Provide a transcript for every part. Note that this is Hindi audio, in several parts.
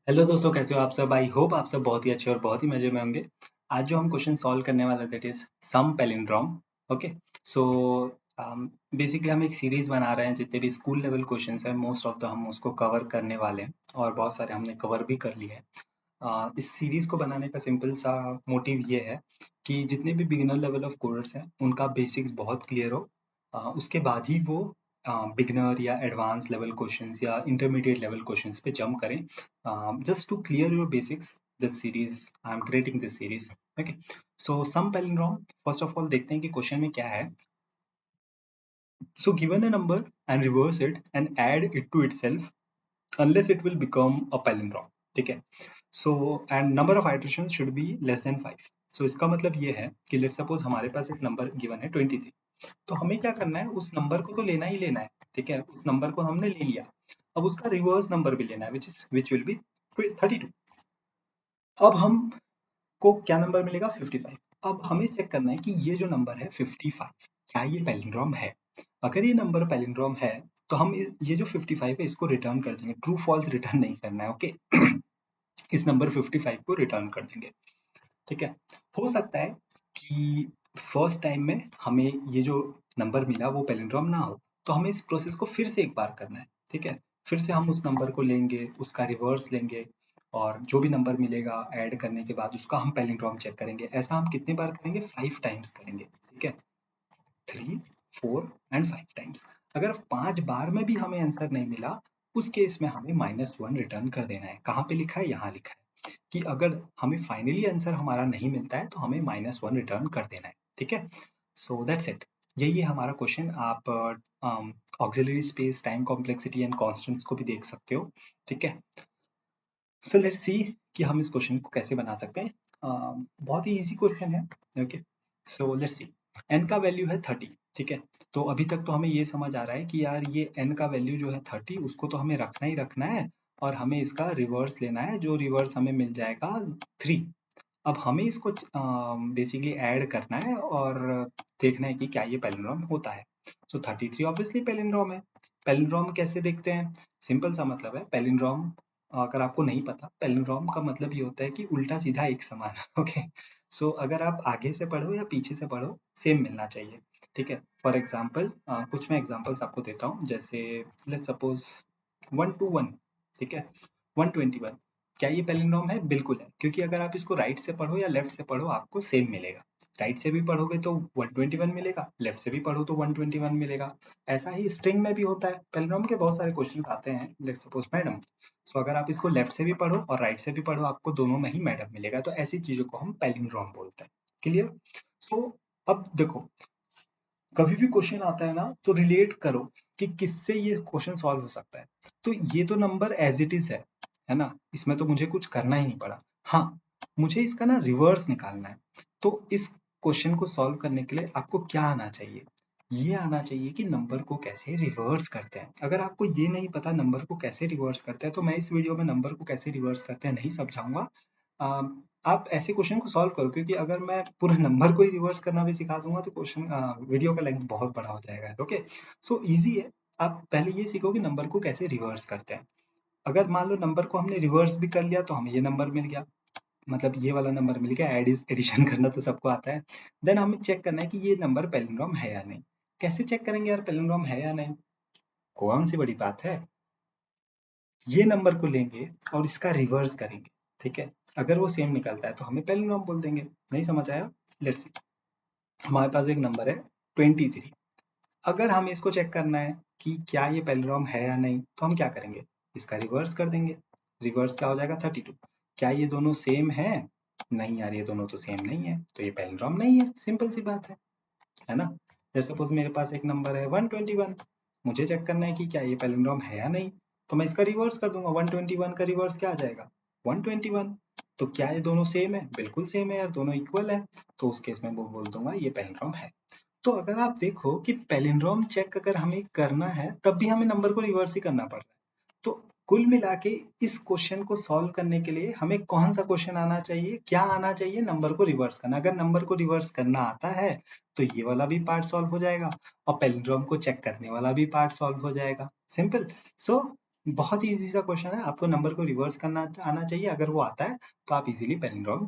हेलो दोस्तों, कैसे हो आप सब? आई होप आप सब बहुत ही अच्छे और बहुत ही मजे में होंगे। आज जो हम क्वेश्चन सॉल्व करने वाला that is sum palindrome. Okay, so basically हम एक सीरीज बना रहे हैं। जितने भी स्कूल लेवल क्वेश्चंस हैं मोस्ट ऑफ द हम उसको कवर करने वाले हैं और बहुत सारे हमने कवर भी कर लिए हैं। इस सीरीज को बनाने का सिंपल सा मोटिव ये है कि जितने भी बिगिनर लेवल ऑफ कोडर्स हैं उनका बेसिक्स बहुत क्लियर हो। उसके बाद ही वो बिगिनर या एडवांस लेवल क्वेश्चंस या इंटरमीडिएट लेवल क्वेश्चंस पे जंप करें। Just to clear your basics, this series I am creating this series. Okay, so sum palindrome, first of all देखते हैं कि क्वेश्चन में क्या है। So given a number and reverse it and add it to itself unless it will become a palindrome। ठीक है, so and number of iteration should be less than 5। सो इसका मतलब ये है कि लेट सपोज हमारे पास एक नंबर गिवन है 23। तो हमें क्या करना है, उस नंबर को तो लेना ही लेना है। ठीक है, उस नंबर को हमने ले लिया, अब उसका रिवर्स नंबर भी लेना है विच विल बी 32। अब हमको क्या नंबर मिलेगा? 55। अब हमें चेक करना है कि ये जो नंबर है 55, क्या ये पैलिंड्रोम है? अगर ये नंबर पैलिंड्रोम है तो हम ये जो 55 है इसको रिटर्न कर देंगे, ट्रू फॉल्स रिटर्न नहीं करना है। ओके, इस नंबर 55 को रिटर्न कर देंगे। ठीक है, हो सकता है कि फर्स्ट टाइम में हमें ये जो नंबर मिला वो पैलिंड्रोम ना हो, तो हमें इस प्रोसेस को फिर से एक बार करना है। ठीक है, फिर से हम उस नंबर को लेंगे, उसका रिवर्स लेंगे और जो भी नंबर मिलेगा ऐड करने के बाद उसका हम पैलिंड्रोम चेक करेंगे। ऐसा हम कितने बार करेंगे? 5 टाइम्स करेंगे। ठीक है, 3, 4 एंड 5 टाइम्स। अगर 5 बार में भी हमें आंसर नहीं मिला, उस केस में हमें -1 रिटर्न कर देना है। कहाँ पे लिखा है? यहाँ लिखा है कि अगर हमें फाइनली आंसर हमारा नहीं मिलता है तो हमें -1 रिटर्न कर देना है। ठीक है, सो दैट्स इट। यही है हमारा क्वेश्चन। आप auxiliary space, time complexity and constants को भी देख सकते हो। ठीक है, सो लेट्स सी कि हम इस क्वेश्चन को कैसे बना सकते हैं। बहुत ही इजी क्वेश्चन है। Okay, so let's see. n का वैल्यू है 30। ठीक है, तो अभी तक तो हमें ये समझ आ रहा है कि यार ये n का वैल्यू जो है 30 उसको तो हमें रखना ही रखना है और हमें इसका रिवर्स लेना है, जो रिवर्स हमें मिल जाएगा 3। अब हमें इसको बेसिकली ऐड करना है और देखना है कि क्या ये पैलिंड्रोम होता है। सो 33 ऑब्वियसली पैलिंड्रोम है। पैलिंड्रोम कैसे देखते हैं? सिंपल सा मतलब है पैलिंड्रोम। अगर आपको नहीं पता, पैलिंड्रोम का मतलब ये होता है कि उल्टा सीधा एक समान। ओके, सो अगर आप आगे से पढ़ो या पीछे से पढ़ो सेम मिलना चाहिए। ठीक है, फॉर एग्जाम्पल कुछ मैं एग्जाम्पल्स आपको देता हूँ। जैसे लेट्स सपोज 121। ठीक है, 121, क्या ये पैलिंड्रोम है? बिल्कुल है, क्योंकि अगर आप इसको राइट से पढ़ो या लेफ्ट से पढ़ो आपको सेम मिलेगा। राइट से भी पढ़ोगे तो 121 मिलेगा, लेफ्ट से भी पढ़ो तो 121 मिलेगा। ऐसा ही स्ट्रिंग में भी होता है। पैलिंड्रोम के बहुत सारे क्वेश्चंस आते हैं। लेट्स सपोज मैडम, सो अगर आप इसको लेफ्ट से भी पढ़ो और राइट से भी पढ़ो आपको दोनों में ही मैडम मिलेगा। तो ऐसी चीजों को हम पैलिंड्रोम बोलते हैं। क्लियर? सो अब देखो, कभी भी क्वेश्चन आता है ना तो रिलेट करो कि किससे ये क्वेश्चन सॉल्व हो सकता है। तो ये तो नंबर एज इट इज है ना, इसमें तो मुझे कुछ करना ही नहीं पड़ा। हाँ, मुझे इसका ना रिवर्स निकालना है। तो इस क्वेश्चन को सॉल्व करने के लिए आपको क्या आना चाहिए? ये आना चाहिए कि नंबर को कैसे रिवर्स करते हैं। अगर आपको ये नहीं पता नंबर को कैसे रिवर्स करते हैं तो मैं इस वीडियो में नंबर को कैसे रिवर्स करते हैं नहीं समझाऊंगा। आप ऐसे क्वेश्चन को सॉल्व करो, क्योंकि अगर मैं पूरे नंबर को ही रिवर्स करना भी सिखा दूंगा तो क्वेश्चन वीडियो का लेंथ बहुत बड़ा हो जाएगा। ओके, सो इजी है। आप पहले ये सीखो कि नंबर को कैसे रिवर्स करते हैं। अगर मान लो नंबर को हमने रिवर्स भी कर लिया तो हमें ये नंबर मिल गया, मतलब ये वाला नंबर मिल गया। एडिशन करना तो सबको आता है। देन हमें चेक करना है कि ये नंबर पैलिंड्रोम है या नहीं। कैसे चेक करेंगे यार पैलिंड्रोम है या नहीं? कौन सी बड़ी बात है, ये नंबर को लेंगे और इसका रिवर्स करेंगे। ठीक है, अगर वो सेम निकलता है तो हमें पैलिंड्रोम बोल देंगे। नहीं समझ आया? लेट्स सी, हमारे पास एक नंबर है 23। अगर हमें इसको चेक करना है कि क्या ये पैलिंड्रोम है या नहीं तो हम क्या करेंगे? इसका रिवर्स कर देंगे। रिवर्स क्या हो जाएगा? 32। क्या ये दोनों सेम है? नहीं यार, ये दोनों तो सेम नहीं है, तो ये पैलिंड्रोम नहीं है। सिंपल सी बात है ना? जैसे सपोज मेरे पास एक नंबर है 121, मुझे चेक करना है कि क्या ये पैलिंड्रोम है या नहीं, तो मैं इसका रिवर्स कर दूंगा। 121 का रिवर्स क्या आ जाएगा? 121। तो क्या ये दोनों सेम है? बिल्कुल सेम है यार, दोनों इक्वल है। तो उस केस में वो बोल दूंगा ये पैलिंड्रोम है। तो अगर आप देखो कि पैलिंड्रोम चेक अगर हमें करना है तब भी हमें नंबर को रिवर्स ही करना पड़ रहा है। तो कुल मिला के इस क्वेश्चन को सॉल्व करने के लिए हमें कौन सा क्वेश्चन आना चाहिए? क्या आना चाहिए? नंबर को रिवर्स करना। अगर नंबर को रिवर्स करना आता है तो ये वाला भी पार्ट सॉल्व हो जाएगा और पैलिंड्रोम को चेक करने वाला भी पार्ट सॉल्व हो जाएगा। सिंपल। सो बहुत ही इजी सा क्वेश्चन है, आपको नंबर को रिवर्स करना आना चाहिए। अगर वो आता है तो आप इजीली पैलिंड्रोम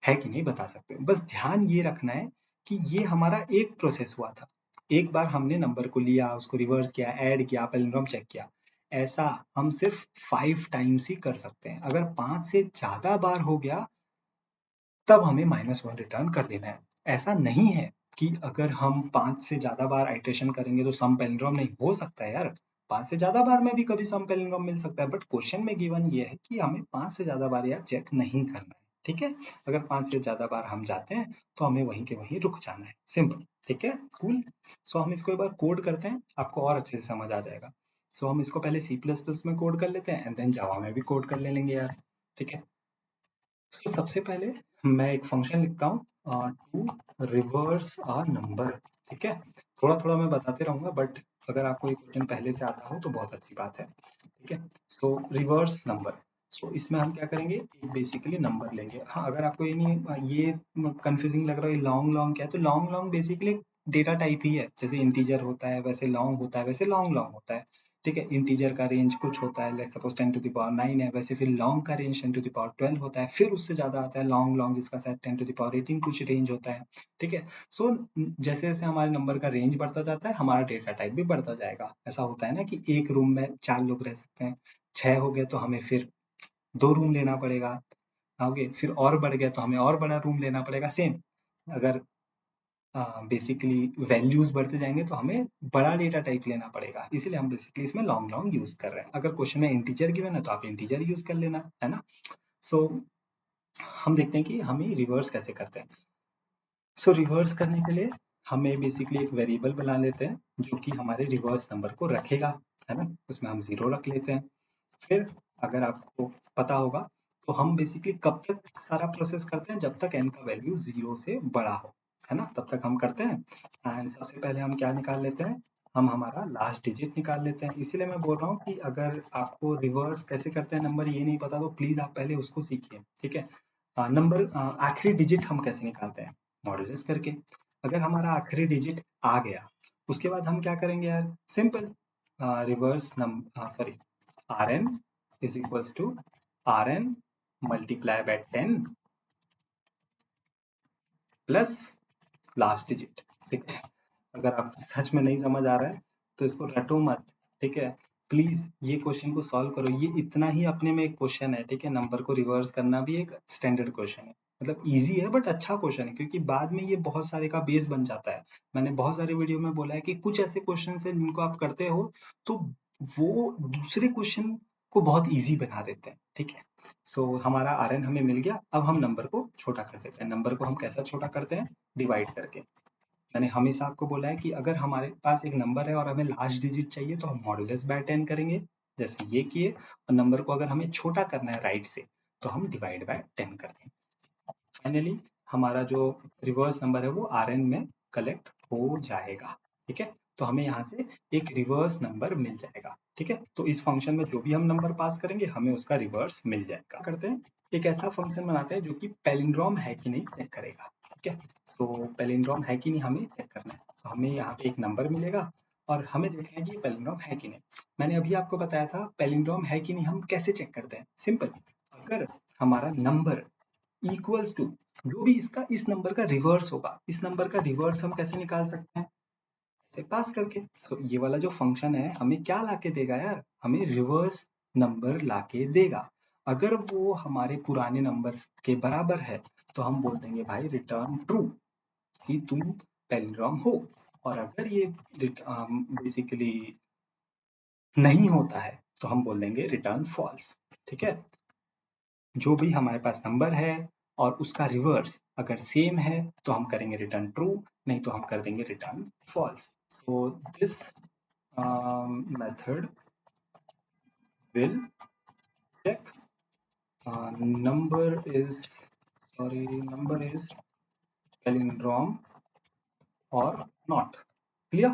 है कि नहीं बता सकते हो। बस ध्यान ये रखना है कि ये हमारा एक प्रोसेस हुआ था, एक बार हमने नंबर को लिया, उसको रिवर्स किया, ऐड किया, पैलिंड्रोम चेक किया। ऐसा हम सिर्फ 5 टाइम्स ही कर सकते हैं। अगर 5 से ज्यादा बार हो गया तब हमें -1 रिटर्न कर देना है। ऐसा नहीं है कि अगर हम 5 से ज़्यादा बार आइटरेशन करेंगे तो सम पैलिंड्रोम नहीं हो सकता है यार। 5 से ज़्यादा बार में भी कभी सम पैलिंड्रोम मिल सकता है, बट क्वेश्चन में गिवन ये है कि हमें 5 से ज़्यादा बार यार चेक नहीं करना है, ठीक है? अगर 5 से ज़्यादा बार हम जाते हैं तो हमें वहीं के वहीं रुक जाना है, सिंपल, ठीक है? कूल। सो हम इसको एक बार कोड करते हैं, आपको और अच्छे से समझ आ जाएगा। सो हम इसको पहले C++ में कोड कर लेते हैं एंड देन जावा में भी कोड कर ले लेंगे यार, ठीक है? तो सबसे पहले मैं एक फंक्शन लिखता हूँ टू रिवर्स अ नंबर, ठीक है? थोड़ा थोड़ा मैं बताते रहूंगा, बट अगर आपको ये क्वेश्चन पहले से आता हो तो बहुत अच्छी बात है, ठीक है? तो रिवर्स नंबर, सो इसमें हम क्या करेंगे, एक बेसिकली नंबर लेंगे। हाँ, अगर आपको ये नहीं ये कंफ्यूजिंग लग रहा है लॉन्ग लॉन्ग क्या है, तो long long basically data type ही है। जैसे इंटीजर होता है वैसे लॉन्ग होता है, वैसे लॉन्ग लॉन्ग होता है, ठीक है? इंटीजर का रेंज कुछ होता है, let's suppose 10 to the power 9 है, वैसे फिर लॉन्ग का रेंज 10 टू द पावर 12 होता है, फिर उससे ज्यादा आता है लॉन्ग लॉन्ग जिसका शायद 10 टू द पावर 18 कुछ रेंज होता है, ठीक है? सो जैसे जैसे हमारे नंबर का रेंज बढ़ता जाता है हमारा डेटा टाइप भी बढ़ता जाएगा। ऐसा होता है ना कि एक रूम में 4 लोग रह सकते हैं, 6 हो गए तो हमें फिर 2 रूम लेना पड़ेगा, ओके? फिर और बढ़ गया तो हमें और बड़ा रूम लेना पड़ेगा, सेम। अगर बेसिकली वैल्यूज बढ़ते जाएंगे तो हमें बड़ा डेटा टाइप लेना पड़ेगा, इसीलिए हम बेसिकली इसमें लॉन्ग लॉन्ग यूज कर रहे हैं। अगर क्वेश्चन में इंटीजर गिवन है तो आप इंटीजर यूज कर लेना, है ना? सो हम देखते हैं कि हमें रिवर्स कैसे करते हैं। सो रिवर्स करने के लिए हमें बेसिकली एक वेरिएबल बना लेते हैं जो कि हमारे रिवर्स नंबर को रखेगा, है ना? उसमें हम 0 रख लेते हैं। फिर अगर आपको पता होगा तो हम बेसिकली कब तक सारा प्रोसेस करते हैं, जब तक n का वैल्यू 0 से बड़ा हो, है ना? तब तक हम करते हैं। एंड सबसे पहले हम क्या निकाल लेते हैं, हम हमारा लास्ट डिजिट निकाल लेते हैं। इसीलिए मैं बोल रहा हूँ कि अगर आपको रिवर्स कैसे करते हैं नंबर ये नहीं पता तो प्लीज आप पहले उसको सीखिए, ठीक है? नंबर आखिरी डिजिट हम कैसे निकालते हैं, मॉड्यूलस करके। अगर हमारा आखिरी डिजिट आ गया उसके बाद हम क्या करेंगे यार, simple, reverse number sorry Rn is equals to Rn multiply by 10 plus last digit, ठीक है? अगर आपको सच में नहीं समझ आ रहा है तो इसको रटो मत, ठीक है? प्लीज ये क्वेश्चन को सॉल्व करो, ये इतना ही अपने में एक क्वेश्चन है, ठीक है? नंबर को रिवर्स करना भी एक स्टैंडर्ड क्वेश्चन है, मतलब इजी है बट अच्छा क्वेश्चन है, क्योंकि बाद में ये बहुत सारे का बेस बन जाता है। मैंने बहुत सारे वीडियो में बोला है कि कुछ ऐसे क्वेश्चन है जिनको आप करते हो तो वो दूसरे क्वेश्चन को बहुत इजी बना देते हैं, ठीक है? सो हमारा Rn हमें मिल गया। अब हम नंबर को छोटा कर देते हैं। नंबर को हम कैसा छोटा करते हैं, डिवाइड करके। मैंने हमेशा आपको बोला है कि अगर हमारे पास एक नंबर है और हमें लास्ट डिजिट चाहिए तो हम मॉड्यूलस बाय 10 करेंगे, जैसे ये किए। और नंबर को अगर हमें छोटा करना है राइट से तो हम डिवाइड बाय 10 कर देंगे। फाइनली हमारा जो रिवर्स नंबर है वो Rn में कलेक्ट हो जाएगा, ठीक है? तो हमें यहाँ से एक रिवर्स नंबर मिल जाएगा, ठीक है? तो इस फंक्शन में जो भी हम नंबर पास करेंगे हमें उसका रिवर्स मिल जाएगा। करते हैं, एक ऐसा फंक्शन बनाते हैं जो कि पैलिंड्रोम है कि नहीं चेक करेगा, ठीक है? सो पैलिंड्रोम है कि नहीं हमें चेक करना है। तो हमें यहाँ पे एक नंबर मिलेगा और हमें देखना है कि ये पैलिंड्रोम है कि नहीं। मैंने अभी आपको बताया था पैलिंड्रोम है कि नहीं हम कैसे चेक करते हैं, सिंपल। अगर हमारा नंबर इक्वल टू जो भी इसका इस नंबर का रिवर्स होगा, इस नंबर का रिवर्स हम कैसे निकाल सकते हैं, से पास करके। सो ये वाला जो फंक्शन है हमें क्या लाके देगा यार, हमें रिवर्स नंबर लाके देगा। अगर वो हमारे पुराने नंबर के बराबर है तो हम बोल देंगे भाई रिटर्न ट्रू, कि तुम पैलिंड्रोम हो। और अगर ये बेसिकली नहीं होता है तो हम बोल देंगे रिटर्न फॉल्स, ठीक है? जो भी हमारे पास नंबर है और उसका रिवर्स अगर सेम है तो हम करेंगे रिटर्न ट्रू, नहीं तो हम कर देंगे return false. So this method will check number is number is palindrome or not, clear,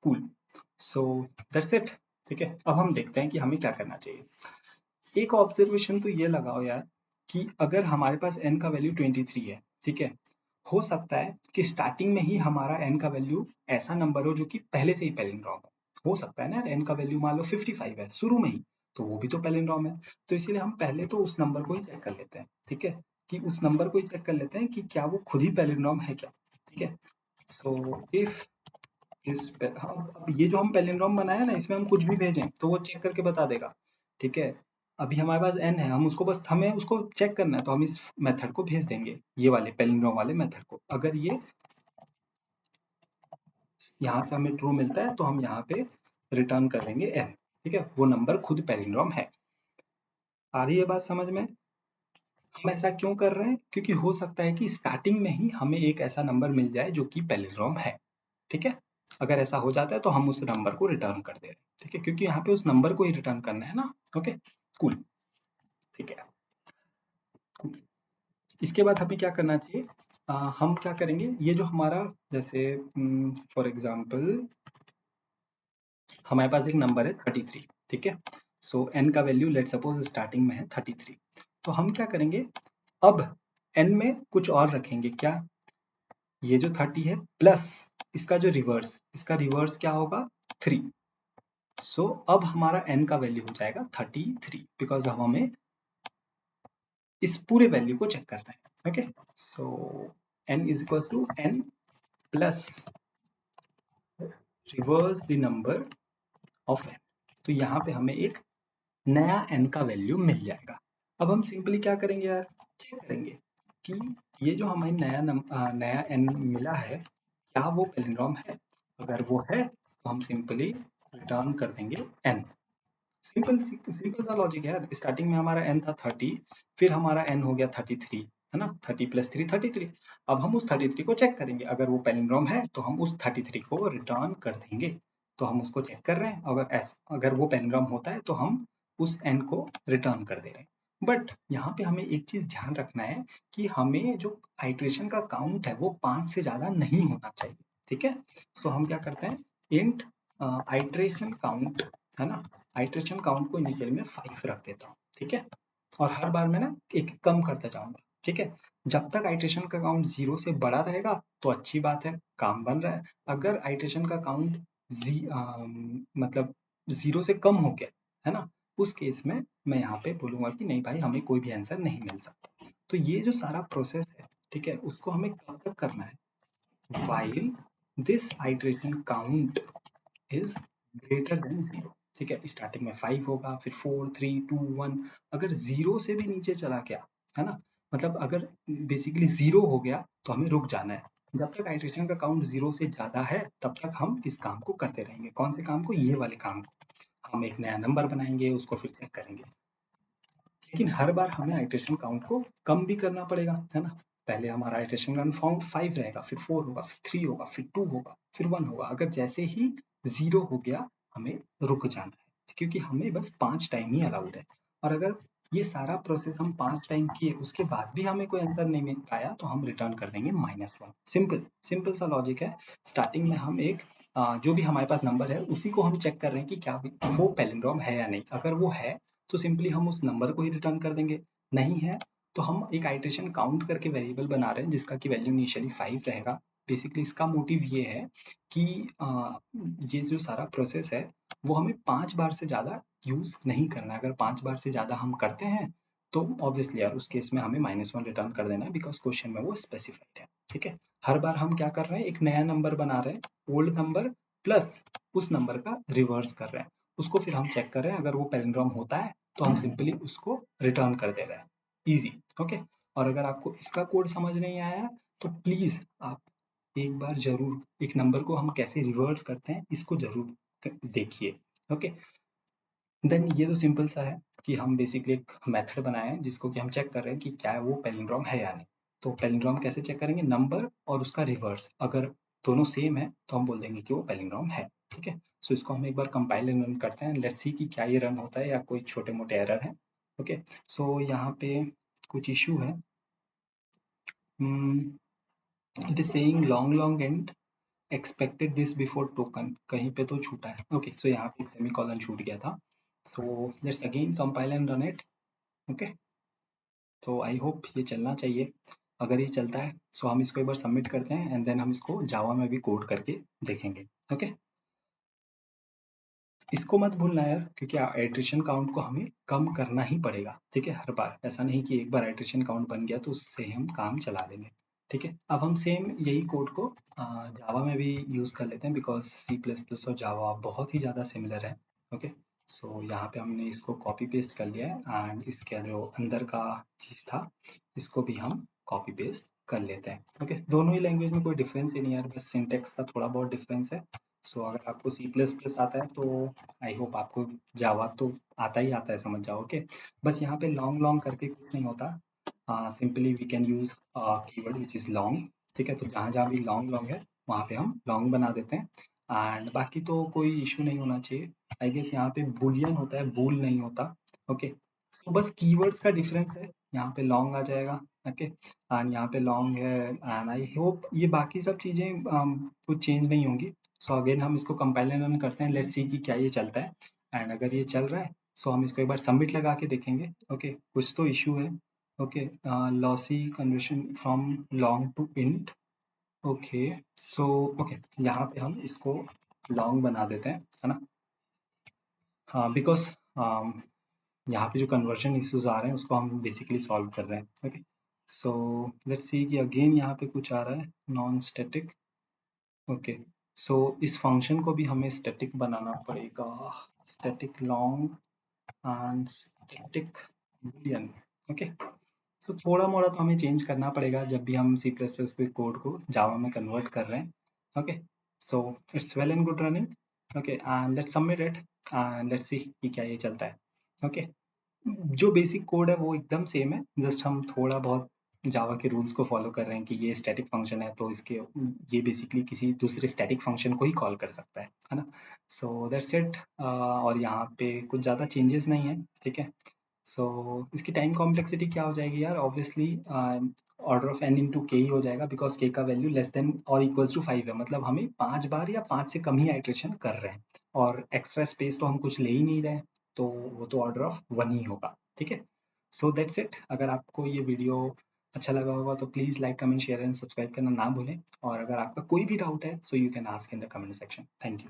cool, so that's it, ठीक है? अब हम देखते हैं कि हमें क्या करना चाहिए। एक ऑब्जर्वेशन तो ये लगाओ यार कि अगर हमारे पास n का वैल्यू 23 है, ठीक है? हो सकता है कि स्टार्टिंग में ही हमारा n का वैल्यू ऐसा नंबर हो जो कि पहले से ही पैलिंड्रोम हो, हो सकता है ना यार, n का वैल्यू मान लो 55 है शुरू में ही, तो वो भी तो पैलिंड्रोम है। तो इसीलिए हम पहले तो उस नंबर को ही चेक कर लेते हैं, ठीक है, कि उस नंबर को ही चेक कर लेते हैं कि क्या वो खुद ही पैलिंड्रोम है क्या, ठीक है। सो इफ अब ये जो हम पैलिंड्रोम बनाया ना, इसमें हम कुछ भी भेजें तो वो चेक करके बता देगा, ठीक है। अभी हमारे पास n है, हम उसको बस हमें उसको चेक करना है, तो हम इस मेथड को भेज देंगे, ये वाले पैलिंड्रोम वाले मेथड को। अगर ये यहाँ से हमें ट्रू मिलता है तो हम यहाँ पे रिटर्न कर देंगे n, ठीक है, वो नंबर खुद पैलिंड्रोम है। आ रही है बात समझ में? हम ऐसा क्यों कर रहे हैं? क्योंकि हो सकता है कि स्टार्टिंग में ही हमें एक ऐसा नंबर मिल जाए जो कि पैलिंड्रोम है, ठीक है। अगर ऐसा हो जाता है तो हम उस नंबर को रिटर्न कर दे रहे हैं, ठीक है, क्योंकि यहाँ पे उस नंबर को ही रिटर्न करना है ना। ओके, कूल, ठीक है। इसके बाद हमें क्या करना चाहिए, हम क्या करेंगे, ये जो हमारा जैसे फॉर एग्जाम्पल हमारे पास एक नंबर है 33, ठीक है। सो n का वैल्यू लेट सपोज स्टार्टिंग में है 33, तो हम क्या करेंगे, अब n में कुछ और रखेंगे, क्या, ये जो 30 है प्लस इसका जो रिवर्स, इसका रिवर्स क्या होगा, 3। सो अब हमारा n का वैल्यू हो जाएगा 33, बिकॉज अब हमें इस पूरे वैल्यू को चेक करना है। Okay, so n is equal to n plus reverse the number of n। तो यहाँ पे हमें एक नया n का वैल्यू मिल जाएगा। अब हम सिंपली क्या करेंगे यार, चेक करेंगे कि ये जो हमें नया n मिला है, क्या वो पैलिंड्रोम है। अगर वो है तो हम सिंपली रिटर्न कर देंगे n। सिंपल सिंपल सा लॉजिक है यार। स्टार्टिंग में हमारा n था 30, फिर हमारा n हो गया 33, है ना, 30 प्लस 3 33। अब हम उस 33 को चेक करेंगे, अगर वो पैलिंड्रोम है तो हम उस 33 को रिटर्न कर देंगे। तो हम उसको चेक कर रहे हैं, अगर वो पैलिंड्रोम होता है तो हम उस n को रिटर्न कर दे रहे हैं। बट यहाँ पे हमें एक चीज ध्यान रखना है कि हमें जो आइट्रेशन का काउंट है वो 5 से ज्यादा नहीं होना चाहिए, ठीक है। सो हम क्या करते हैं, इंट आइट्रेशन काउंट, है ना, आइट्रेशन काउंट को इनिशियल में 5 रख देता हूँ, ठीक है। और हर बार मैं ना एक कम करता जाऊंगा, ठीक है। जब तक आइट्रेशन का काउंट 0 से बड़ा रहेगा तो अच्छी बात है, काम बन रहा है। अगर आइट्रेशन का काउंट मतलब 0 से कम हो गया, है ना, उस केस में मैं यहाँ पे बोलूंगा कि नहीं भाई, हमें कोई भी आंसर नहीं मिल सकता। तो ये जो सारा प्रोसेस है, ठीक है, उसको हमें कब तक करना है, while this iteration count is greater than 0, ठीक है। स्टार्टिंग में 5 होगा, फिर 4 3 2 1, अगर 0 से भी नीचे चला गया, है ना, मतलब अगर बेसिकली 0 हो गया तो हमें रुक जाना है। जब तक आइट्रेशन का काउंट 0 से ज्यादा है तब तक हम इस काम को करते रहेंगे। कौन से काम को, ये वाले काम को। हम एक नया नंबर बनाएंगे, उसको फिर चेक करेंगे, लेकिन हर बार हमें आइट्रेशन काउंट को कम भी करना पड़ेगा, है ना। पहले हमारा आइट्रेशन काउंट 5 रहेगा, फिर 4 होगा, फिर 3 होगा, फिर 2 होगा, फिर 1 होगा। अगर जैसे ही 0 हो गया हमें रुक जाना है, क्योंकि हमें बस 5 टाइम ही अलाउड है। और अगर ये सारा प्रोसेस हम 5 टाइम किए उसके बाद भी हमें कोई आंसर नहीं मिल पाया तो हम रिटर्न कर देंगे -1। सिंपल सिंपल सा लॉजिक है। स्टार्टिंग में हम एक जो भी हमारे पास नंबर है उसी को हम चेक कर रहे हैं कि क्या वो पैलिंड्रोम है या नहीं। अगर वो है तो सिंपली हम उस नंबर को ही रिटर्न कर देंगे, नहीं है तो हम एक आइट्रेशन काउंट करके वेरिएबल बना रहे हैं जिसका कि वैल्यू इनिशियली 5 रहेगा। बेसिकली इसका मोटिव ये है कि ये जो सारा प्रोसेस है वो हमें 5 बार से ज़्यादा यूज़ नहीं करना है। अगर 5 बार से ज़्यादा हम करते हैं तो ऑब्वियसली यार उस केस में हमें -1 रिटर्न कर देना है, बिकॉज क्वेश्चन में वो स्पेसिफाइड है, ठीक है। हर बार हम क्या कर रहे हैं, एक नया नंबर बना रहे हैं, ओल्ड नंबर प्लस उस नंबर का रिवर्स कर रहे हैं, उसको फिर हम चेक कर रहे हैं। अगर वो पैलिंड्रोम होता है तो हम सिंपली उसको रिटर्न कर दे रहे हैं, इजी। ओके, और अगर आपको इसका कोड समझ नहीं आया तो प्लीज आप एक बार जरूर एक नंबर को हम कैसे रिवर्स करते हैं इसको जरूर देखिए। ओके, देन ये तो सिंपल सा है कि हम बेसिकली एक मेथड बनाए हैं जिसको कि हम चेक कर रहे हैं कि क्या वो पैलिंड्रोम है या नहीं। तो पैलिंड्रोम कैसे चेक करेंगे, नंबर और उसका रिवर्स, अगर दोनों सेम है तो हम बोल देंगे कि वो पैलिंड्रोम है, ठीक है। सो इसको हम एक बार कंपाइल एंड रन करते हैं, लेट्स सी कि क्या ये रन होता है या कोई छोटे मोटे एरर है। ओके, सो यहाँ पे कुछ इशू है, it is saying long long and expected this before token, कहीं पे तो छूटा है। ओके, सो यहाँ पे सेमीकोलन छूट गया था। So let's again compile and run it. Okay, तो आई होप ये चलना चाहिए। अगर ये चलता है सो हम इसको एक बार सबमिट करते हैं एंड देन हम इसको जावा में भी कोड करके देखेंगे। ओके। इसको मत भूलना यार, क्योंकि आइट्रेशन काउंट को हमें कम करना ही पड़ेगा, ठीक है, हर बार। ऐसा नहीं कि एक बार आइट्रेशन काउंट बन गया तो उससे हम काम चला लेंगे, ठीक है। अब हम सेम यही कोड को जावा में भी यूज कर लेते हैं, बिकॉज सी प्लस प्लस और जावा बहुत ही ज़्यादा सिमिलर है। ओके, सो यहाँ पे हमने इसको कॉपी पेस्ट कर लिया है, एंड इसके जो अंदर का चीज़ था इसको भी हम कॉपी पेस्ट कर लेते हैं। ओके, दोनों ही लैंग्वेज में कोई डिफरेंस ही नहीं है यार, बस सिंटेक्स का थोड़ा बहुत डिफरेंस है। सो अगर आपको सी प्लस प्लस आता है तो आई होप आपको जावा तो आता ही आता है, समझ जाओ। ओके, बस यहाँ पे लॉन्ग लॉन्ग करके कुछ नहीं होता, simply we can use keyword which is long, ठीक है। तो जहाँ जहाँ भी लॉन्ग लॉन्ग है वहाँ पे हम लॉन्ग बना देते हैं, एंड बाकी तो कोई इशू नहीं होना चाहिए। आई गेस यहाँ पे बुलियन होता है, बूल नहीं होता। ओके, सो बस कीवर्ड्स का डिफरेंस है, यहाँ पे लॉन्ग आ जाएगा। ओके, एंड यहाँ पे लॉन्ग है, एंड आई होप ये बाकी सब चीज़ें कुछ चेंज नहीं होंगी। सो अगेन हम इसको कंपाइल एंड रन करते हैं, लेट्स सी कि क्या ये चलता है। एंड अगर ये चल रहा है सो हम इसको एक बार सबमिट लगा के देखेंगे। ओके, कुछ तो इशू है। Okay, lossy conversion from long to int. Okay, so okay, यहाँ पे हम इसको लॉन्ग बना देते हैं, है ना। हाँ, बिकॉज यहाँ पे जो कन्वर्जन इश्यूज आ रहे हैं उसको हम बेसिकली सॉल्व कर रहे हैं। ओके, सो लेट्स सी कि अगेन यहाँ पे कुछ आ रहा है, नॉन स्टैटिक। ओके, सो इस फंक्शन को भी हमें स्टैटिक बनाना पड़ेगा, static long and static boolean. Okay, so थोड़ा मोड़ा तो हमें चेंज करना पड़ेगा जब भी हम सी प्लस प्लस के कोड को जावा में कन्वर्ट कर रहे हैं। Okay, so it's well and good running. Okay, and let's submit it, and let's see कि क्या ये चलता है। ओके, जो बेसिक कोड है वो एकदम सेम है, जस्ट हम थोड़ा बहुत जावा के रूल्स को फॉलो कर रहे हैं कि ये स्टैटिक फंक्शन है तो इसके ये बेसिकली किसी दूसरे स्टैटिक फंक्शन को ही कॉल कर सकता है ना। सो दैट्स इट, और यहाँ पे कुछ ज़्यादा चेंजेस नहीं है, ठीक है। सो इसकी टाइम कॉम्प्लेक्सिटी क्या हो जाएगी यार, obviously order of n into k ही हो जाएगा, बिकॉज के का वैल्यू लेस देन और इक्वल्स टू 5 है, मतलब हमें 5 बार या 5 से कम ही आइट्रेशन कर रहे हैं, और एक्स्ट्रा स्पेस तो हम कुछ ले ही नहीं रहे हैं, तो वो तो ऑर्डर ऑफ 1 ही होगा, ठीक है। सो दैट्स इट, अगर आपको ये वीडियो अच्छा लगा होगा तो please like comment share and subscribe करना ना भूलें, और अगर आपका कोई भी डाउट है so you can ask in the comment section. Thank you.